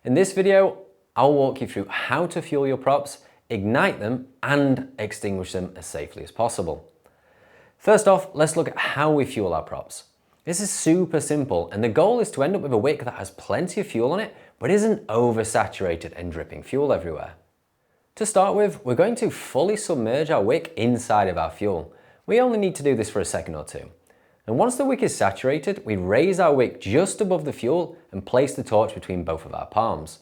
In this video, I'll walk you through how to fuel your props, ignite them, and extinguish them as safely as possible. First off, let's look at how we fuel our props. This is super simple, and the goal is to end up with a wick that has plenty of fuel on it, but isn't oversaturated and dripping fuel everywhere. To start with, we're going to fully submerge our wick inside of our fuel. We only need to do this for a second or two. And once the wick is saturated, we raise our wick just above the fuel and place the torch between both of our palms.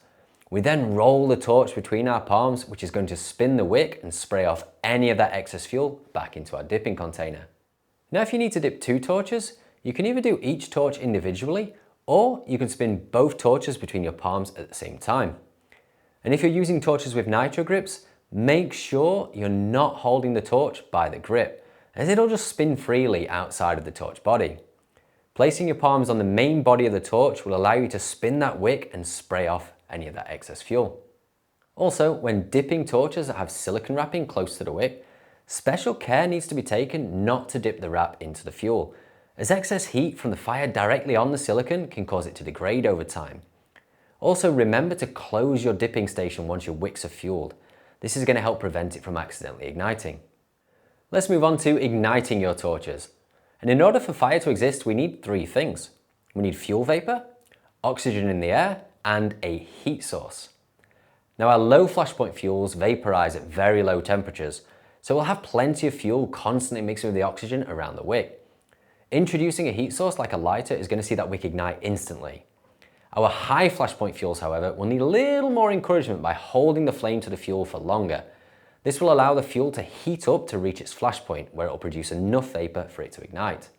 We then roll the torch between our palms, which is going to spin the wick and spray off any of that excess fuel back into our dipping container. Now, if you need to dip 2 torches, you can either do each torch individually, or you can spin both torches between your palms at the same time. And if you're using torches with nitro grips, make sure you're not holding the torch by the grip, as it'll just spin freely outside of the torch body. Placing your palms on the main body of the torch will allow you to spin that wick and spray off any of that excess fuel. Also, when dipping torches that have silicone wrapping close to the wick, special care needs to be taken not to dip the wrap into the fuel, as excess heat from the fire directly on the silicone can cause it to degrade over time. Also, remember to close your dipping station once your wicks are fueled. This is going to help prevent it from accidentally igniting. Let's move on to igniting your torches. And in order for fire to exist, we need 3 things. We need fuel vapor, oxygen in the air, and a heat source. Now, our low flashpoint fuels vaporize at very low temperatures, so we'll have plenty of fuel constantly mixing with the oxygen around the wick. Introducing a heat source like a lighter is going to see that wick ignite instantly. Our high flashpoint fuels, however, will need a little more encouragement by holding the flame to the fuel for longer. This will allow the fuel to heat up to reach its flash point, where it will produce enough vapor for it to ignite.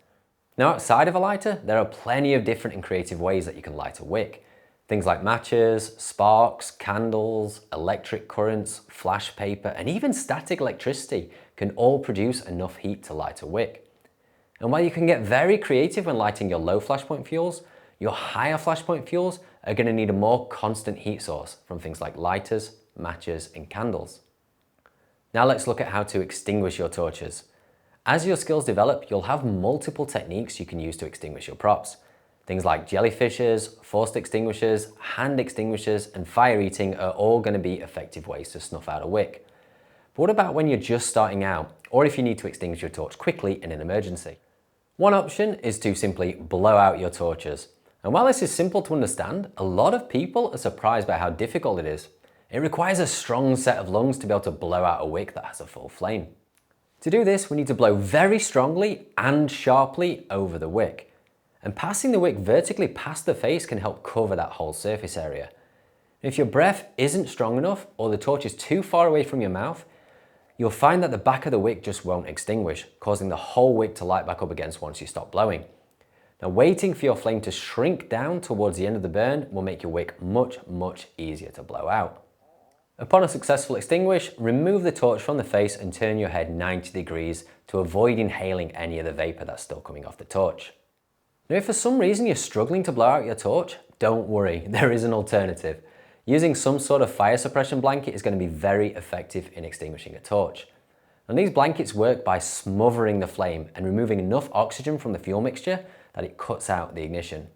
Now, outside of a lighter, there are plenty of different and creative ways that you can light a wick. Things like matches, sparks, candles, electric currents, flash paper, and even static electricity can all produce enough heat to light a wick. And while you can get very creative when lighting your low flashpoint fuels, your higher flashpoint fuels are going to need a more constant heat source from things like lighters, matches, and candles. Now let's look at how to extinguish your torches. As your skills develop, you'll have multiple techniques you can use to extinguish your props. Things like jellyfishes, forced extinguishers, hand extinguishers, and fire eating are all going to be effective ways to snuff out a wick. But what about when you're just starting out, or if you need to extinguish your torch quickly in an emergency? One option is to simply blow out your torches. And while this is simple to understand, a lot of people are surprised by how difficult it is. It requires a strong set of lungs to be able to blow out a wick that has a full flame. To do this, we need to blow very strongly and sharply over the wick. And passing the wick vertically past the face can help cover that whole surface area. If your breath isn't strong enough, or the torch is too far away from your mouth, you'll find that the back of the wick just won't extinguish, causing the whole wick to light back up again once you stop blowing. Now, waiting for your flame to shrink down towards the end of the burn will make your wick much easier to blow out. Upon a successful extinguish, remove the torch from the face and turn your head 90 degrees to avoid inhaling any of the vapor that's still coming off the torch. Now, if for some reason you're struggling to blow out your torch, don't worry, there is an alternative. Using some sort of fire suppression blanket is going to be very effective in extinguishing a torch. And these blankets work by smothering the flame and removing enough oxygen from the fuel mixture that it cuts out the ignition.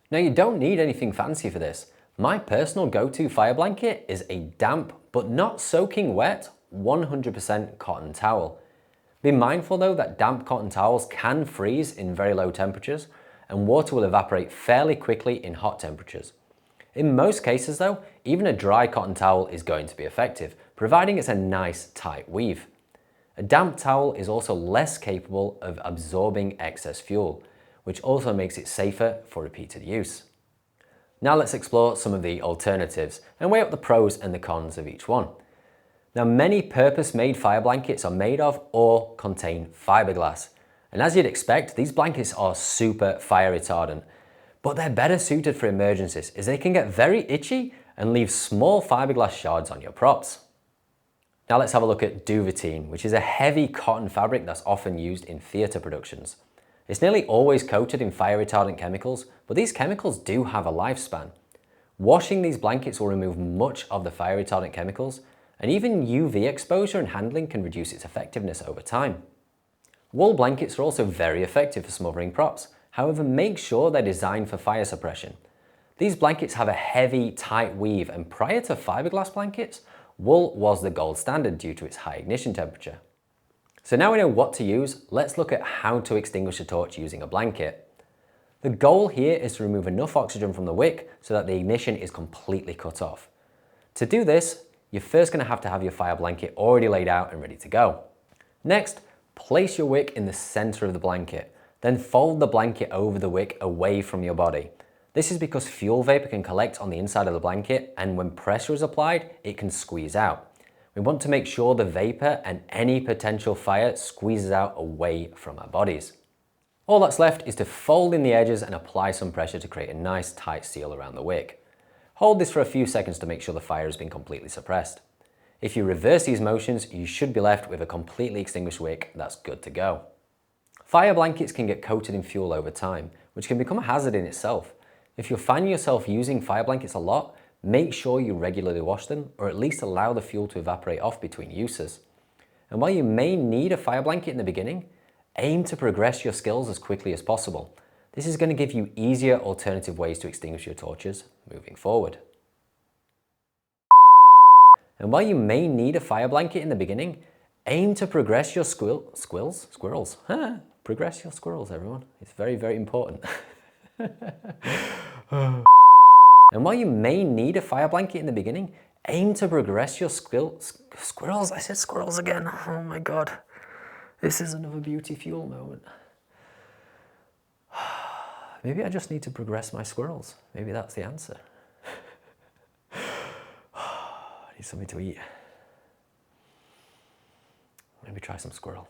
Now, you don't need anything fancy for this. My personal go-to fire blanket is a damp but not soaking wet 100% cotton towel. Be mindful though that damp cotton towels can freeze in very low temperatures, and water will evaporate fairly quickly in hot temperatures. In most cases though, even a dry cotton towel is going to be effective, providing it's a nice tight weave. A damp towel is also less capable of absorbing excess fuel, which also makes it safer for repeated use. Now let's explore some of the alternatives and weigh up the pros and the cons of each one. Now, many purpose-made fire blankets are made of or contain fiberglass. And as you'd expect, these blankets are super fire retardant, but they're better suited for emergencies as they can get very itchy and leave small fiberglass shards on your props. Now let's have a look at duvetine, which is a heavy cotton fabric that's often used in theatre productions. It's nearly always coated in fire retardant chemicals, but these chemicals do have a lifespan. Washing these blankets will remove much of the fire retardant chemicals, and even UV exposure and handling can reduce its effectiveness over time. Wool blankets are also very effective for smothering props, however make sure they're designed for fire suppression. These blankets have a heavy, tight weave, and prior to fiberglass blankets, wool was the gold standard due to its high ignition temperature. So now we know what to use, let's look at how to extinguish a torch using a blanket. The goal here is to remove enough oxygen from the wick so that the ignition is completely cut off. To do this, you're first going to have your fire blanket already laid out and ready to go. Next, place your wick in the center of the blanket, then fold the blanket over the wick away from your body. This is because fuel vapor can collect on the inside of the blanket, and when pressure is applied, it can squeeze out. We want to make sure the vapor and any potential fire squeezes out away from our bodies. All that's left is to fold in the edges and apply some pressure to create a nice tight seal around the wick. Hold this for a few seconds to make sure the fire has been completely suppressed. If you reverse these motions, you should be left with a completely extinguished wick that's good to go. Fire blankets can get coated in fuel over time, which can become a hazard in itself. If you're finding yourself using fire blankets a lot, make sure you regularly wash them, or at least allow the fuel to evaporate off between uses. And while you may need a fire blanket in the beginning, aim to progress your skills as quickly as possible. This is going to give you easier alternative ways to extinguish your torches moving forward. And while you may need a fire blanket in the beginning, aim to progress your squirrels. Progress your squirrels, everyone. It's very, very important. And while you may need a fire blanket in the beginning, aim to progress your squirrels. I said squirrels again. Oh my God. This is another beauty fuel moment. Maybe I just need to progress my squirrels. Maybe that's the answer. I need something to eat. Maybe try some squirrel.